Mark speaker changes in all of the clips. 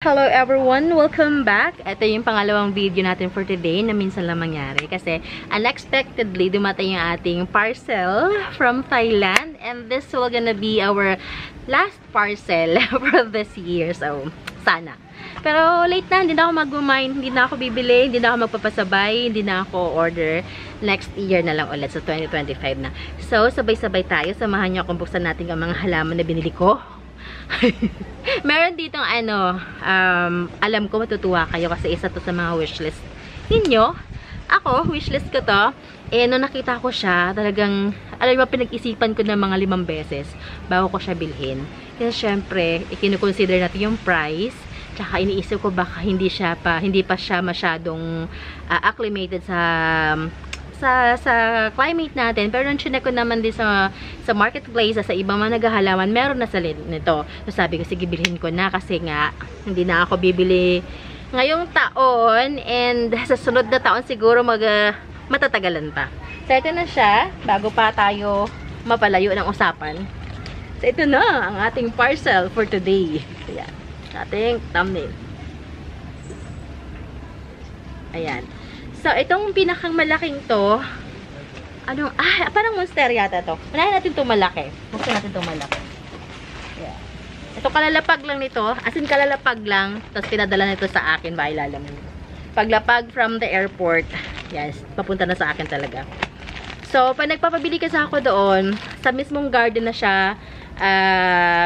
Speaker 1: Hello everyone! Welcome back! Ito yung pangalawang video natin for today na minsan lang mangyari kasi unexpectedly dumating yung ating parcel from Thailand and this will gonna be our last parcel for this year. So, sana. Pero late na, hindi na ako mag-mind, hindi na ako bibili, hindi na ako magpapasabay, hindi na ako order. Next year na lang ulit, so 2025 na. So, sabay-sabay tayo. Samahan niyo akong buksan natin ang mga halaman na binili ko. Meron ditong alam ko matutuwa kayo kasi isa to sa mga wishlist ninyo. Ako, wishlist ko to. Nung nakita ko siya, talagang, alam mo, pinag-isipan ko ng mga 5 beses bago ko siya bilhin. Kasi syempre, ikinukonsider natin yung price. Tsaka iniisip ko baka hindi pa siya masyadong acclimated sa climate natin. Pero nung chinek ko naman din sa marketplace, sa ibang mga naghahalaman, meron na sa nito. So sabi ko, sige, bilhin ko na kasi nga, hindi na ako bibili ngayong taon and sa sunod na taon siguro matatagalan pa. So ito na siya, bago pa tayo mapalayo ng usapan. So ito na ang ating parcel for today. Ayan, ating thumbnail. Ayan. So, itong pinakang malaking to, parang monster yata to. Unahin natin itong malaki. Buksan natin itong malaki. Yeah. Ito kalalapag lang nito. As in, kalalapag lang. Tapos, pinadala nito sa akin. Ba, ilalaman nito. Paglapag from the airport, yes, papunta na sa akin talaga. So, pag nagpapabili kasi ako doon, sa mismong garden na siya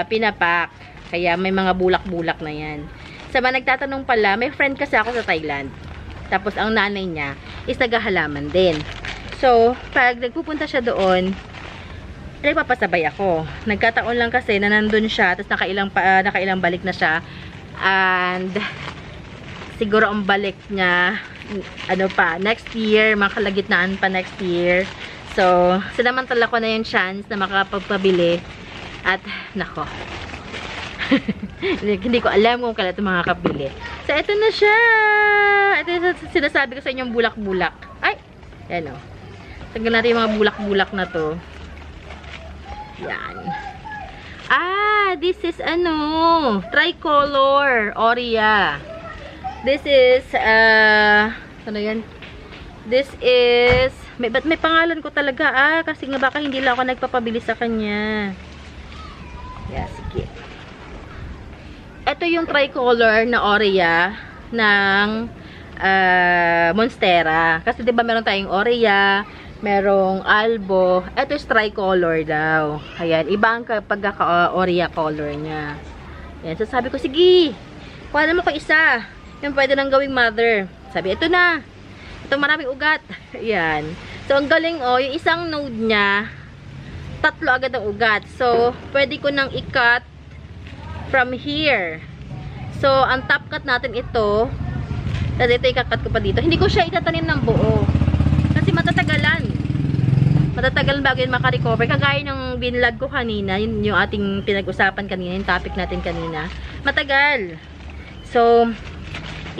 Speaker 1: pinapak. Kaya, may mga bulak-bulak na yan. Sa mga nagtatanong pala, may friend kasi ako sa Thailand. Tapos, ang nanay niya is naghahalaman din. So, pag nagpupunta siya doon, nagpapasabay ako. Nagkataon lang kasi na nandun siya, tapos nakailang balik na siya. And, siguro ang balik niya, next year, makalagitnaan pa next year. So, sinamantala ko na yung chance na makapagpabili. At, nako. Hindi ko alam kung kailan ito makakabili. So, ito na siya. Ito yung sinasabi ko sa inyong bulak-bulak. Ay! Yan o. Tanggal natin yung mga bulak-bulak na to. Yan. This is tricolor Oria. This is, ano yan? This is, may pangalan ko talaga, kasi nga baka hindi lang ako nagpapabili sa kanya. Yeah, sige. Ito yung tricolor na Oria ng Monstera. Kasi diba meron tayong Oria, merong Albo. Ito is tricolor daw. Ayan, iba ang pagkaka-Oria color niya. Ayan, so sabi ko, sige, kuha naman ko isa. Yung pwede nang gawing mother. Sabi, ito na. Ito maraming ugat. Ayan. So, ang galing, yung isang node niya, 3 agad ang ugat. So, pwede ko nang i-cut from here. So, ang top cut natin ito. Kasi ito ikakat ko pa dito. Hindi ko siya itatanim ng buo. Kasi matatagalan. Matatagalan bago yun makarecover. Kagaya ng binlog ko kanina, yun yung ating pinag-usapan kanina, yung topic natin kanina. Matagal. So,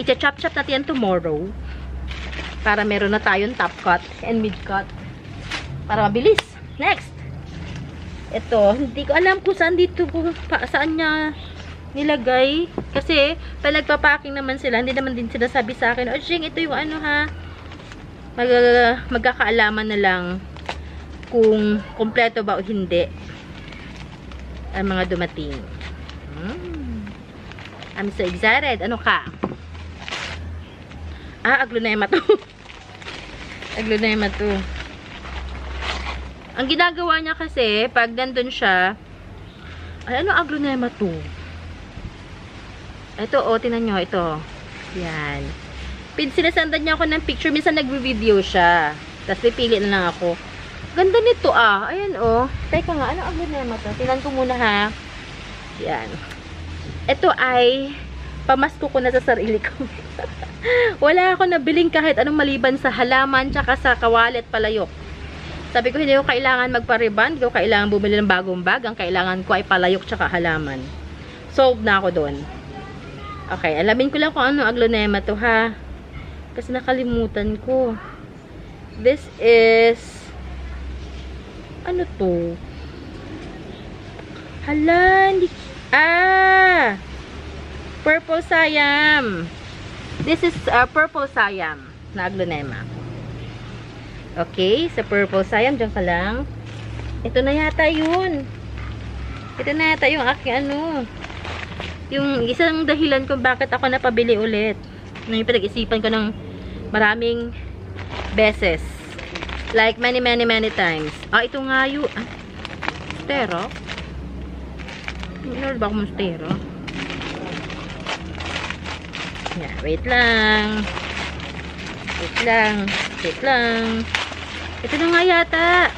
Speaker 1: i-chop-chop natin yan tomorrow. Para meron na tayong top cut and mid cut. Para mabilis. Next. Ito, hindi ko alam kung saan dito, saan niya nilagay. Kasi, pag nagpa-packing naman sila, hindi naman din sinasabi sa akin, Jing, ito yung magkakaalaman na lang kung kompleto ba o hindi ang mga dumating. I'm so excited. Ano ka? Aglonema to. Aglonema to. Ang ginagawa niya kasi, pag nandun siya, aglonema to? Ito, tinan nyo, ito. Yan. Sinasandan niya ako ng picture, minsan nagre-video siya. Tapos pipili na lang ako. Ganda nito, Ayan, Teka nga, aglonema to? Tinan ko muna, ha. Yan. Ito ay, pamasko ko na sa sarili ko. Wala ako nabiling kahit anong maliban sa halaman, tsaka sa kawali at palayok. Sabi ko, hindi ko kailangan magpa-reband, hindi ko kailangan bumili ng bagong bag. Ang kailangan ko ay palayok tsaka halaman. Solved na ako doon. Okay, alamin ko lang kung ano aglonema to, ha. Kasi nakalimutan ko. This is, ano to? Hala, hindi, Purple Siam. This is Purple Siam na aglonema. Okay, sa Purple Siam, dyan ka lang. Ito na yata yun. Ito na yata yung aking ano. Yung isang dahilan kung bakit ako napabili ulit. Yung pinag-isipan ko ng maraming beses. Like many times. Ito nga yun. Stero? Meron ba akong stero? Yeah, wait lang. Ito na nga yata.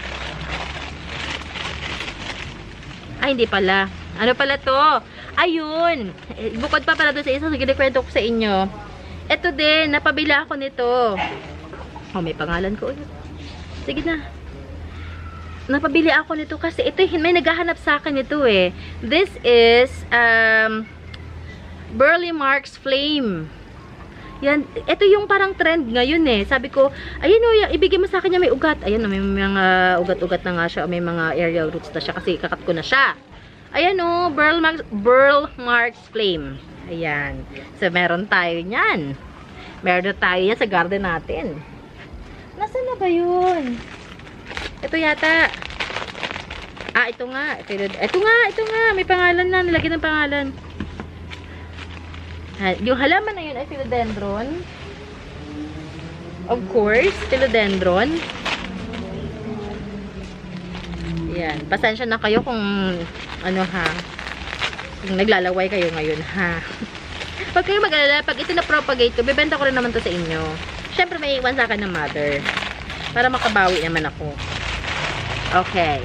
Speaker 1: Hindi pala. Ano pala to? Ayun. Bukod pa pala doon sa isa, sige, kwento ko sa inyo. Ito din, napabila ako nito. May pangalan ko ulit. Sige na. Napabili ako nito kasi ito, may naghahanap sa akin ito eh. This is, Burle Marx Flame. Yan, ito yung parang trend ngayon eh. Sabi ko, ayun o, ibigay mo sa akin niya may ugat. Ayun o, may mga ugat-ugat na nga siya. May mga aerial roots na siya kasi kakat ko na siya. Ayan o, Burle Marx Flame. Ayan. So, meron tayo niyan. Meron tayo yan sa garden natin. Nasaan na ba yun? Ito yata. Ito nga. Ito nga. May pangalan na. Nilagyan ng pangalan. Yung halaman na yun ay philodendron. Of course, philodendron. Yan. Pasensya na kayo kung ano ha. Kung naglalaway kayo ngayon ha. Pag kayo mag-alala, pag ito na-propagate ko, bibenta ko rin naman to sa inyo. Siyempre may iwan sa akin ng mother. Para makabawi naman ako. Okay.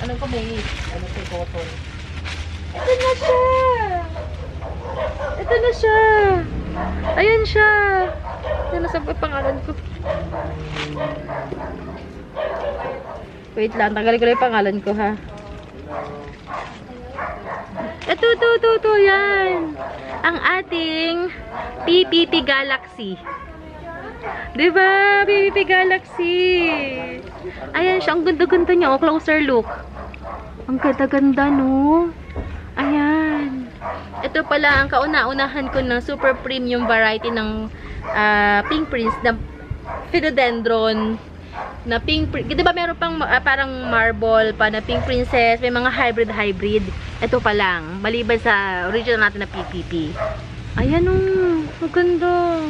Speaker 1: Ano ko may si cotton? Ito na siya! Ito na siya! Ayan siya! Ito na sa pangalan ko. Wait lang, tanggalin ko na yung pangalan ko ha. Ito, yan! Ang ating PPP Galaxy. Diba? PPP Galaxy! Ayan siya, ang ganda-ganda niya. Closer look. Ang ganda-ganda, no? Ayan. Ito pala ang kauna-unahan ko ng super premium variety ng pink prince na philodendron na pink prince. Diba meron pang parang marble pa na pink princess, may mga hybrid. Ito pa lang, maliban sa original natin na PPP. Ayan o, maganda.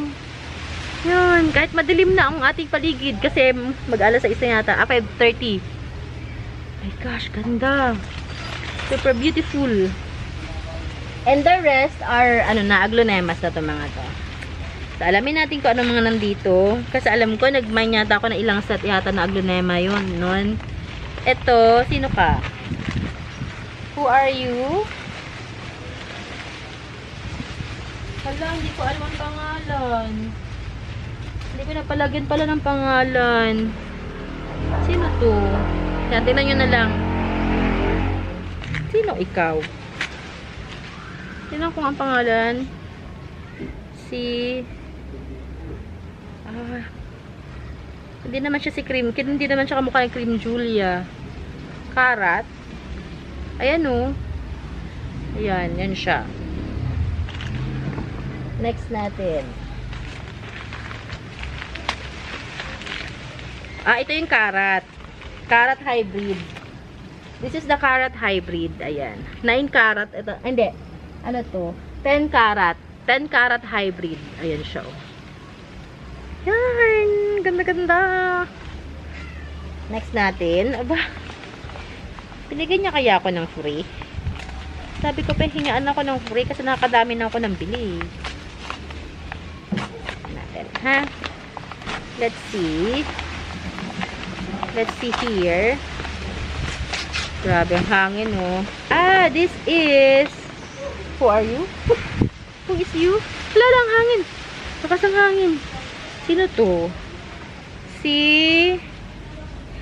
Speaker 1: Yan, kahit madilim na ang ating paligid kasi mag-alas sa isa yata, 5:30. My gosh, ganda. Super beautiful. And the rest are, aglonemas na to mga to. So, alamin natin kung anong mga nandito. Kasi alam ko, nag-mine yata ako na ilang set yata na aglonema yun. Nun. Ito, sino ka? Who are you? Hala, hindi ko alam ang pangalan. Hindi ko napalagyan pala ng pangalan. Sino to? Yan, tingnan nyo na lang. Sino ikaw? Tingnan ko ang pangalan. Hindi naman siya si Cream. Hindi naman siya kamukha ng Cream Julia. Karat. Ayan o. Ayan, yan siya. Next natin. Ito yung karat. Karat hybrid. This is the karat hybrid. Ayan. 9 karat. Ito. Hindi. Ano to? 10 karat. 10 karat hybrid. Ayan siya. Yan. Ganda-ganda. Next natin. Aba. Binigyan niya kaya ako ng free? Sabi ko pa, hingaan ako ng free kasi nakakadami na ako ng bili. Natin, ha? Let's see. Let's see here. Grabe ang hangin, oh. This is... Who are you? Who is you? Wala lang hangin. Lakas ang hangin. Sino to? Si...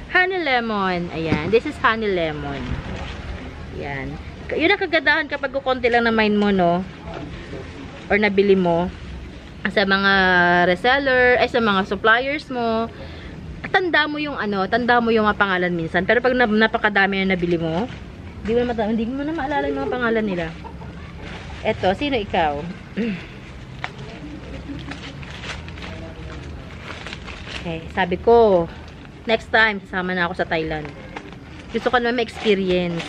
Speaker 1: Honey Lemon. Ayan. This is Honey Lemon. Ayan. Yun ang kagandahan kapag kukunti lang na mine mo, no? Or nabili mo. Sa mga reseller, ay sa mga suppliers mo. Tanda mo yung tanda mo yung mga pangalan minsan. Pero pag napakadami na nabili mo, hindi mo na maalala yung mga pangalan nila. Eto, sino ikaw? Okay, sabi ko, next time, sasama na ako sa Thailand. Gusto ko naman ma-experience.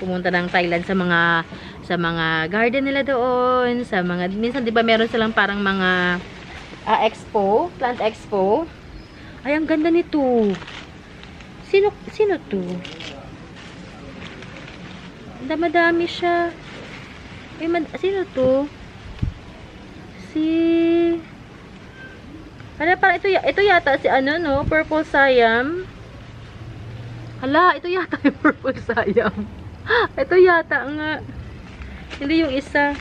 Speaker 1: Pumunta ng Thailand sa mga garden nila doon, sa mga, minsan 'di ba meron silang parang mga expo, plant expo. Ay, ang ganda nito. Sino to? Madami siya. Ay, sino to? Hala, parang ito yata si ano, no? Purple Siam. Hala, ito yata yung Purple Siam. Ito yata nga. Hindi yung isa.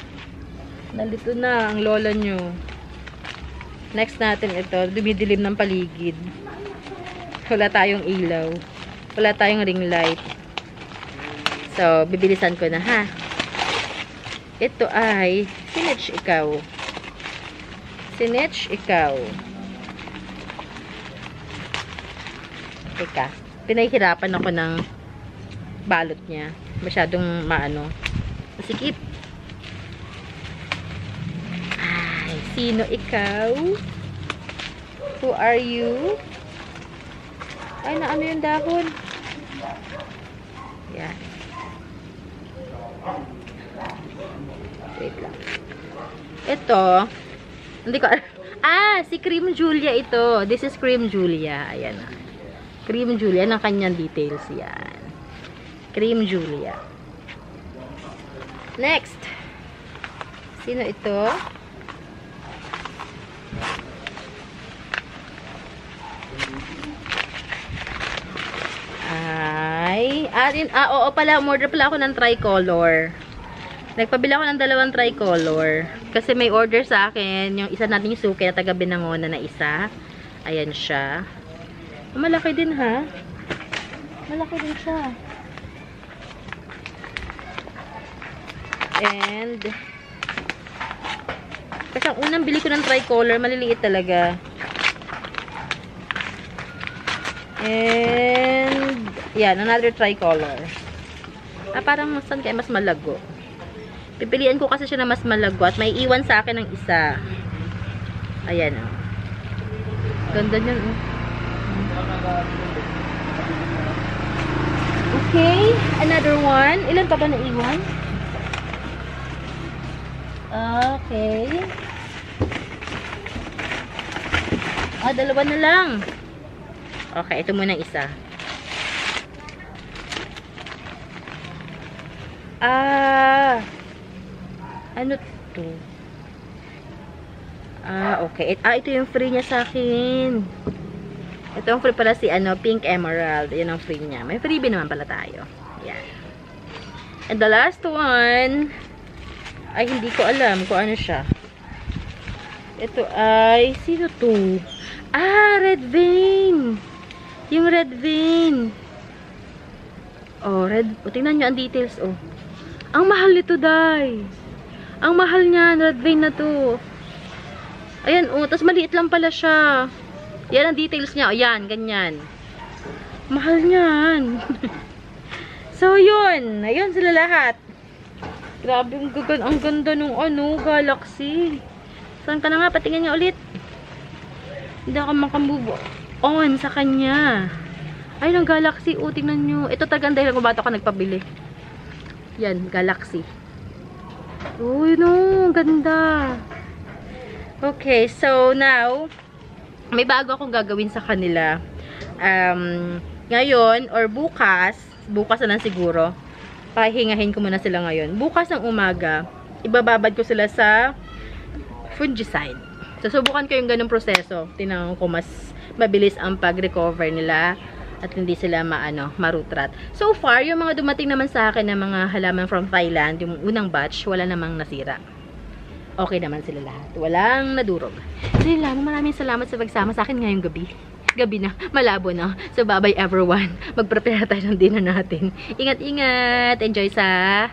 Speaker 1: Nandito na ang lola nyo. Next natin ito. Dumidilim ng paligid. Wala tayong ilaw. Wala tayong ring light. So, bibilisan ko na, ha? Ito ay Sinech ikaw. Sinech ikaw. Teka, pinahihirapan ako ng balot niya. Masyadong masikip. Ay, sino ikaw? Who are you? Ay, naano yung dahon? Yan. Wait lang. Ito, hindi ko si Cream Julia ito. This is Cream Julia. Ayan na. Cream Julia ng kanyang details yan. Cream Julia. Next. Sino ito? Oo pala, order pala ako ng tricolor. Nagpabila ako ng 2 tricolor. Kasi may order sa akin, yung isa nating suki na taga Binangona na isa. Ayan siya. Malaki din, ha? Malaki din siya. And kasi ang unang bili ko ng tricolor, maliliit talaga. And yan, another tricolor. Parang saan kaya mas malago? Pipilian ko kasi siya na mas malago at may iwan sa akin ng isa. Ayan, oh. Ganda niyan, oh. Okay, another one. Ilan pa ba na iwan? Okay. 2 na lang. Okay, ito muna isa. Ano to? Okay. Ito yung free niya sa akin. Ito yung free pala si Pink Emerald. Yan ang free niya. May freebie naman pala tayo. Yan. And the last one, ay hindi ko alam kung ano siya. Ito ay, sino to? Red Vein. Yung Red Vein. Oh, tingnan nyo ang details, oh. Ang mahal nito, Day. Ang mahal niya, Red Vein na to. Ayan, oh. Tapos maliit lang pala siya. Yan ang details niya. O, yan. Ganyan. Mahal niyan. So, yun. Ayun sila lahat. Grabe, ang ganda nung Galaxy. Saan ka na nga? Patingin niya ulit. Hindi ako makamove on sa kanya. Ay, ng Galaxy. O, tingnan nyo. Ito talagang dahil kung ba't ako nagpabili. Yan, Galaxy. Uy, no. Ganda. Okay, so now, may bago akong gagawin sa kanila. Ngayon, or bukas na lang siguro, pahingahin ko muna sila ngayon. Bukas ng umaga, ibababad ko sila sa fungicide. Susubukan ko yung ganung proseso. Tingnan ko mas mabilis ang pag-recover nila at hindi sila ma-root rot. So far, yung mga dumating naman sa akin na mga halaman from Thailand, yung unang batch, wala namang nasira. Okay naman sila lahat. Walang nadurog. Sila, maraming salamat sa pagsama sa akin ngayong gabi. Gabi na, malabo na. So, bye-bye everyone. Mag-prepare tayo ng dinner natin. Ingat-ingat. Enjoy sa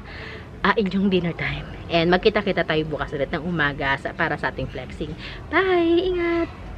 Speaker 1: inyong dinner time. And magkita-kita tayo bukas ulit ng umaga para sa ating flexing. Bye! Ingat!